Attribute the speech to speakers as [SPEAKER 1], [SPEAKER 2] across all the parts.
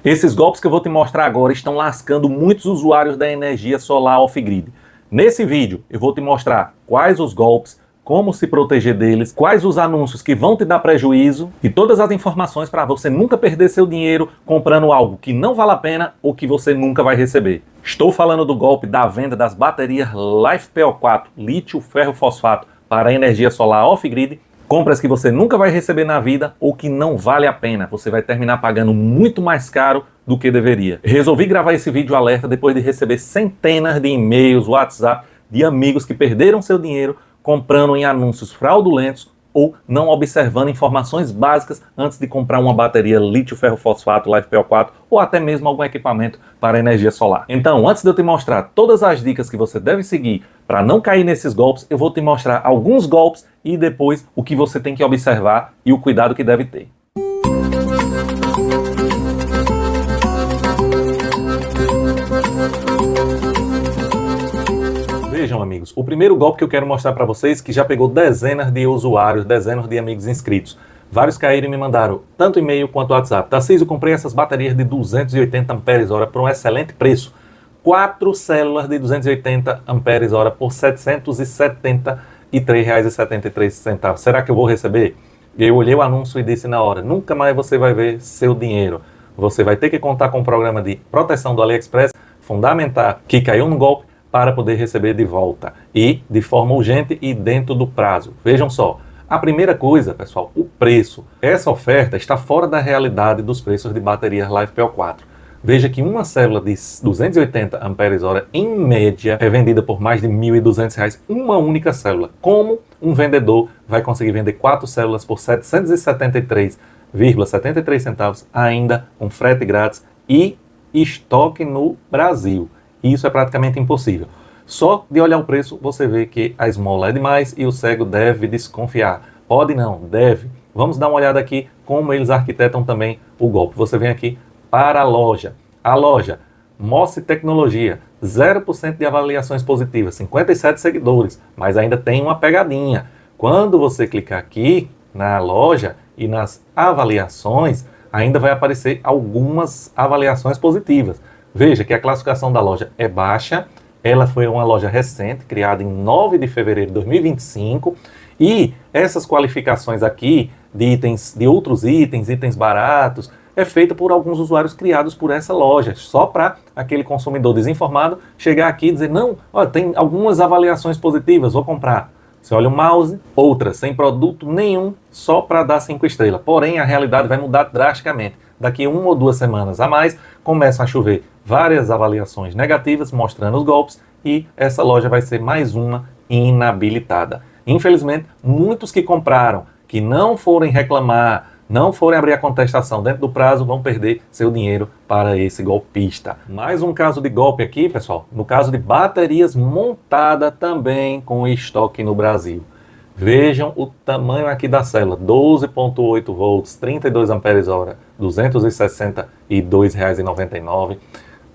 [SPEAKER 1] Esses golpes que eu vou te mostrar agora estão lascando muitos usuários da energia solar off-grid. Nesse vídeo eu vou te mostrar quais os golpes, como se proteger deles, quais os anúncios que vão te dar prejuízo e todas as informações para você nunca perder seu dinheiro comprando algo que não vale a pena ou que você nunca vai receber. Estou falando do golpe da venda das baterias LiFePO4, lítio ferro fosfato, para a energia solar off-grid, compras que você nunca vai receber na vida ou que não vale a pena. Você vai terminar pagando muito mais caro do que deveria. Resolvi gravar esse vídeo alerta depois de receber centenas de e-mails, WhatsApp, de amigos que perderam seu dinheiro comprando em anúncios fraudulentos ou não observando informações básicas antes de comprar uma bateria lítio ferro fosfato LiFePO4 ou até mesmo algum equipamento para energia solar. Então, antes de eu te mostrar todas as dicas que você deve seguir para não cair nesses golpes, eu vou te mostrar alguns golpes e depois o que você tem que observar e o cuidado que deve ter. Vejam, amigos, o primeiro golpe que eu quero mostrar para vocês, que já pegou dezenas de usuários, dezenas de amigos inscritos. Vários caíram e me mandaram tanto e-mail quanto WhatsApp. Tarcísio, eu comprei essas baterias de 280 Ah por um excelente preço. 4 células de 280 Ah por R$ 773,73. Será que eu vou receber? Eu olhei o anúncio e disse na hora, nunca mais você vai ver seu dinheiro. Você vai ter que contar com um programa de proteção do AliExpress, fundamentar que caiu no golpe, para poder receber de volta e de forma urgente e dentro do prazo. Vejam só, a primeira coisa, pessoal, o preço. Essa oferta está fora da realidade dos preços de baterias LiFePO4. Veja que uma célula de 280 Ah em média é vendida por mais de R$ 1.200, uma única célula. Como um vendedor vai conseguir vender 4 células por R$ 773,73 ainda com frete grátis e estoque no Brasil? Isso é praticamente impossível. Só de olhar o preço, você vê que a esmola é demais e o cego deve desconfiar. Pode não, deve. Vamos dar uma olhada aqui como eles arquitetam também o golpe. Você vem aqui para a loja. A loja, Mosse Tecnologia, 0% de avaliações positivas, 57 seguidores, mas ainda tem uma pegadinha. Quando você clicar aqui na loja e nas avaliações, ainda vai aparecer algumas avaliações positivas. Veja que a classificação da loja é baixa, ela foi uma loja recente, criada em 9 de fevereiro de 2025, e essas qualificações aqui de itens, de outros itens, itens baratos, é feita por alguns usuários criados por essa loja, só para aquele consumidor desinformado chegar aqui e dizer, não, olha, tem algumas avaliações positivas, vou comprar. Você olha o mouse, outra, sem produto nenhum, só para dar 5 estrelas. Porém, a realidade vai mudar drasticamente. Daqui 1 ou 2 semanas a mais, começam a chover várias avaliações negativas, mostrando os golpes, e essa loja vai ser mais uma inabilitada. Infelizmente, muitos que compraram, que não forem reclamar, não forem abrir a contestação dentro do prazo, vão perder seu dinheiro para esse golpista. Mais um caso de golpe aqui, pessoal, no caso de baterias montadas também com estoque no Brasil. Vejam o tamanho aqui da célula, 12,8 volts, 32 Ah, R$ 262,99,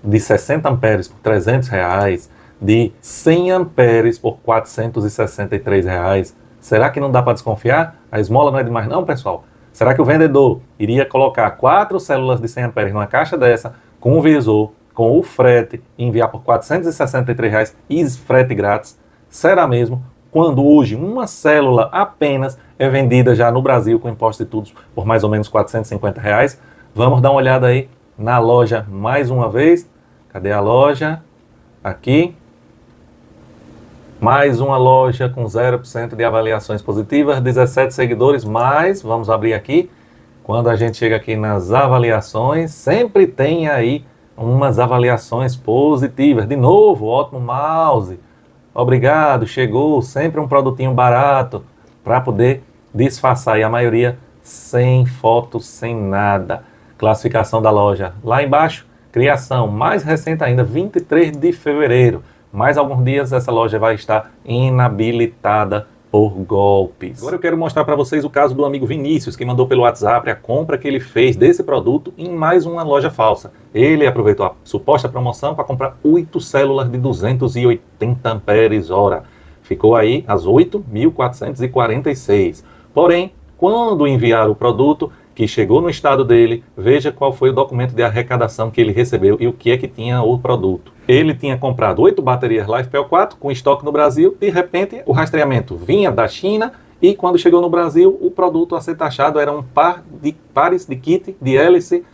[SPEAKER 1] de 60 amperes por R$ 300, de 100 amperes por R$ 463. Será que não dá para desconfiar? A esmola não é demais não, pessoal? Será que o vendedor iria colocar 4 células de 100 amperes numa caixa dessa, com o visor, com o frete, e enviar por R$ 463 e frete grátis? Será mesmo? Quando hoje uma célula apenas é vendida já no Brasil com impostos e tudo por mais ou menos R$ 450. Vamos dar uma olhada aí na loja mais uma vez. Cadê a loja? Aqui. Mais uma loja com 0% de avaliações positivas, 17 seguidores, mas vamos abrir aqui. Quando a gente chega aqui nas avaliações, sempre tem aí umas avaliações positivas. De novo, ótimo mouse. Obrigado, chegou, sempre um produtinho barato para poder disfarçar, e a maioria sem foto, sem nada. Classificação da loja lá embaixo, criação mais recente ainda, 23 de fevereiro. Mais alguns dias essa loja vai estar inabilitada por golpes. Agora eu quero mostrar para vocês o caso do amigo Vinícius, que mandou pelo WhatsApp a compra que ele fez desse produto em mais uma loja falsa. Ele aproveitou a suposta promoção para comprar 8 células de 280 Ah. Ficou aí as 8.446. Porém, quando enviaram o produto, que chegou no estado dele, veja qual foi o documento de arrecadação que ele recebeu e o que é que tinha o produto. Ele tinha comprado 8 baterias LiFePO4 com estoque no Brasil, de repente o rastreamento vinha da China e quando chegou no Brasil o produto a ser taxado era um pares de kit de hélice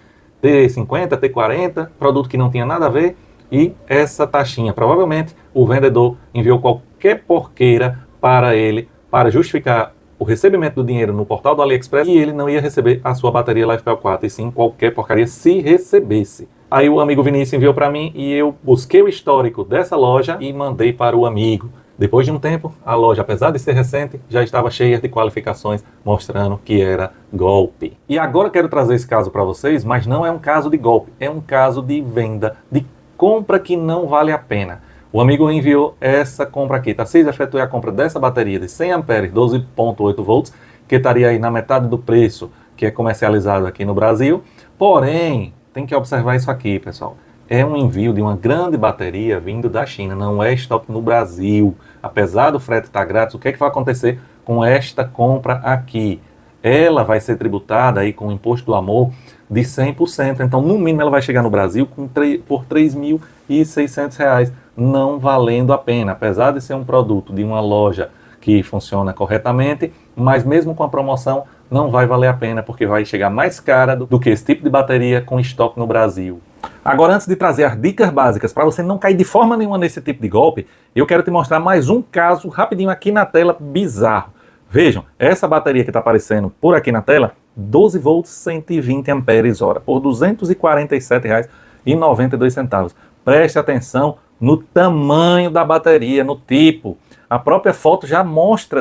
[SPEAKER 1] T50, T40, produto que não tinha nada a ver e essa taxinha. Provavelmente o vendedor enviou qualquer porqueira para ele para justificar o recebimento do dinheiro no portal do AliExpress e ele não ia receber a sua bateria LiFePO4 e sim qualquer porcaria se recebesse. Aí o amigo Vinícius enviou para mim e eu busquei o histórico dessa loja e mandei para o amigo. Depois de um tempo, a loja, apesar de ser recente, já estava cheia de qualificações mostrando que era golpe. E agora quero trazer esse caso para vocês, mas não é um caso de golpe, é um caso de venda, de compra que não vale a pena. O amigo enviou essa compra aqui. Tarcísio, efetuei a compra dessa bateria de 100 amperes, 12,8 volts, que estaria aí na metade do preço que é comercializado aqui no Brasil. Porém, tem que observar isso aqui, pessoal. É um envio de uma grande bateria vindo da China, não é estoque no Brasil. Apesar do frete estar grátis, o que é que vai acontecer com esta compra aqui? Ela vai ser tributada aí com o imposto do amor de 100%. Então, no mínimo, ela vai chegar no Brasil por R$ 3.600, não valendo a pena. Apesar de ser um produto de uma loja que funciona corretamente, mas mesmo com a promoção, não vai valer a pena, porque vai chegar mais cara do que esse tipo de bateria com estoque no Brasil. Agora, antes de trazer as dicas básicas para você não cair de forma nenhuma nesse tipo de golpe, eu quero te mostrar mais um caso rapidinho aqui na tela, bizarro. Vejam, essa bateria que está aparecendo por aqui na tela, 12 volts, 120 amperes hora, por R$ 247,92. Preste atenção no tamanho da bateria, no tipo. A própria foto já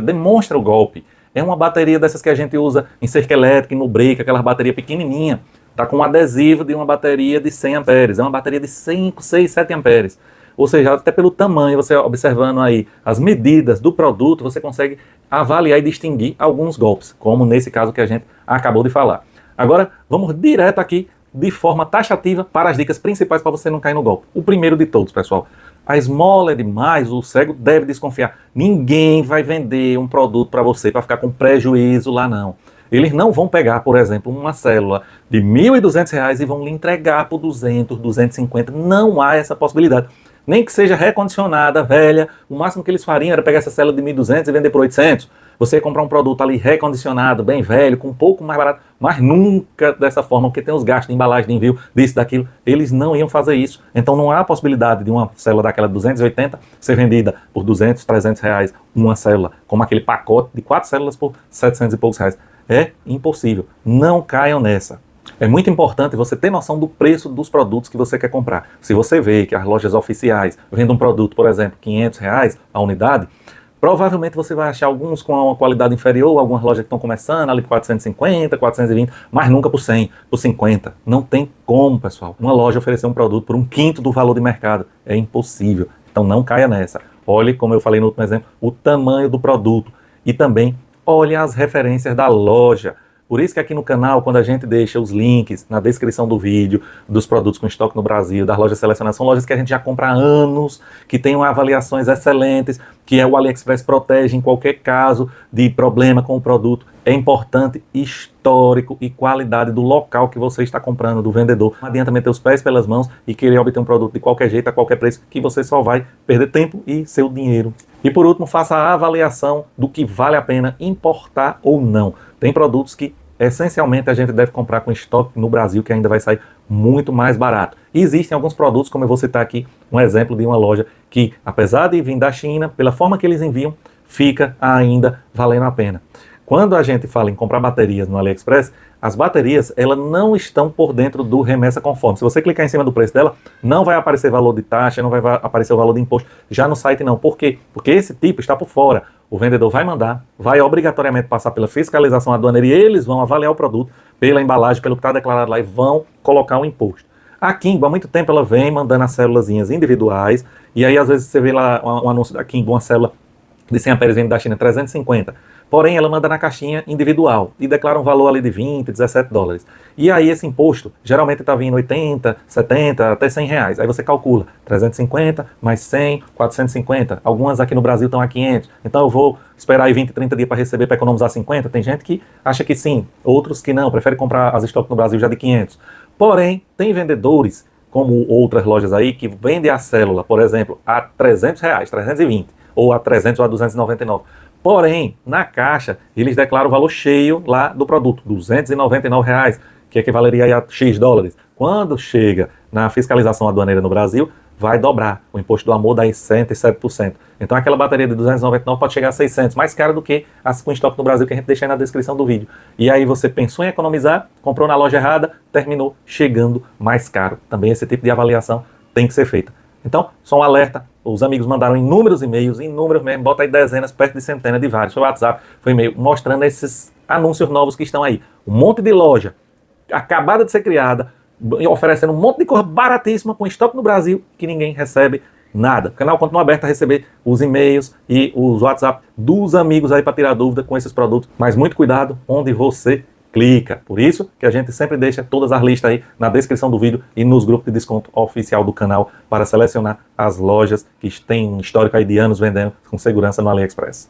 [SPEAKER 1] demonstra o golpe. É uma bateria dessas que a gente usa em cerca elétrica, no break, aquela bateria pequenininha. Está com um adesivo de uma bateria de 100 amperes. É uma bateria de 5, 6, 7 amperes. Ou seja, até pelo tamanho, você observando aí as medidas do produto, você consegue avaliar e distinguir alguns golpes, como nesse caso que a gente acabou de falar. Agora, vamos direto aqui, de forma taxativa, para as dicas principais para você não cair no golpe. O primeiro de todos, pessoal. A esmola é demais, o cego deve desconfiar. Ninguém vai vender um produto para você para ficar com prejuízo lá, não. Eles não vão pegar, por exemplo, uma célula de R$ 1.200 e vão lhe entregar por 200, 250. Não há essa possibilidade. Nem que seja recondicionada, velha, o máximo que eles fariam era pegar essa célula de 1.200 e vender por 800. Você ia comprar um produto ali recondicionado, bem velho, com um pouco mais barato, mas nunca dessa forma, porque tem os gastos de embalagem, de envio, disso, daquilo. Eles não iam fazer isso. Então não há a possibilidade de uma célula daquela de 280 ser vendida por 200, 300 reais, uma célula, como aquele pacote de 4 células por 700 e poucos reais. É impossível. Não caiam nessa. É muito importante você ter noção do preço dos produtos que você quer comprar. Se você vê que as lojas oficiais vendem um produto, por exemplo, R$ 500 a unidade, provavelmente você vai achar alguns com uma qualidade inferior, algumas lojas que estão começando ali por 450, 420, mas nunca por 100, por 50. Não tem como, pessoal, uma loja oferecer um produto por 1/5 do valor de mercado. É impossível. Então não caia nessa. Olhe, como eu falei no último exemplo, o tamanho do produto e também olhe as referências da loja. Por isso que aqui no canal, quando a gente deixa os links na descrição do vídeo, dos produtos com estoque no Brasil, das lojas selecionadas, são lojas que a gente já compra há anos, que tem avaliações excelentes, que o AliExpress protege em qualquer caso de problema com o produto. É importante histórico e qualidade do local que você está comprando, do vendedor. Não adianta meter os pés pelas mãos e querer obter um produto de qualquer jeito, a qualquer preço, que você só vai perder tempo e seu dinheiro. E por último, faça a avaliação do que vale a pena importar ou não. Tem produtos que essencialmente a gente deve comprar com estoque no Brasil, que ainda vai sair muito mais barato. E existem alguns produtos, como eu vou citar aqui, um exemplo de uma loja que, apesar de vir da China, pela forma que eles enviam, fica ainda valendo a pena. Quando a gente fala em comprar baterias no AliExpress, as baterias elas não estão por dentro do remessa conforme. Se você clicar em cima do preço dela, não vai aparecer valor de taxa, não vai aparecer o valor de imposto. Já no site não. Por quê? Porque esse tipo está por fora. O vendedor vai mandar, vai obrigatoriamente passar pela fiscalização aduaneira e eles vão avaliar o produto pela embalagem, pelo que está declarado lá e vão colocar um imposto. A Kimbo, há muito tempo, ela vem mandando as célulazinhas individuais e aí às vezes você vê lá um anúncio da Kimbo, uma célula de 100 amperes vindo da China, 350. Porém, ela manda na caixinha individual e declara um valor ali de 20, 17 dólares. E aí esse imposto geralmente está vindo 80, 70, até 100 reais. Aí você calcula 350 mais 100, 450. Algumas aqui no Brasil estão a 500. Então eu vou esperar aí 20, 30 dias para receber, para economizar 50. Tem gente que acha que sim, outros que não, prefere comprar as estoques no Brasil já de 500. Porém, tem vendedores, como outras lojas aí, que vendem a célula, por exemplo, a 300 reais, 320, ou a 300 ou a 299. Porém, na caixa, eles declaram o valor cheio lá do produto, 299 reais, que equivaleria aí a X dólares. Quando chega na fiscalização aduaneira no Brasil, vai dobrar. O imposto do amor dá em 107%. Então aquela bateria de 299 pode chegar a 600, mais cara do que as com estoque no Brasil, que a gente deixa aí na descrição do vídeo. E aí você pensou em economizar, comprou na loja errada, terminou chegando mais caro. Também esse tipo de avaliação tem que ser feita. Então, só um alerta, os amigos mandaram inúmeros e-mails, inúmeros mesmo, bota aí dezenas, perto de centenas de vários, foi WhatsApp, foi e-mail, mostrando esses anúncios novos que estão aí. Um monte de loja acabada de ser criada, oferecendo um monte de coisa baratíssima com estoque no Brasil que ninguém recebe nada. O canal continua aberto a receber os e-mails e os WhatsApp dos amigos aí para tirar dúvida com esses produtos, mas muito cuidado onde você clica. Por isso que a gente sempre deixa todas as listas aí na descrição do vídeo e nos grupos de desconto oficial do canal para selecionar as lojas que têm um histórico aí de anos vendendo com segurança no AliExpress.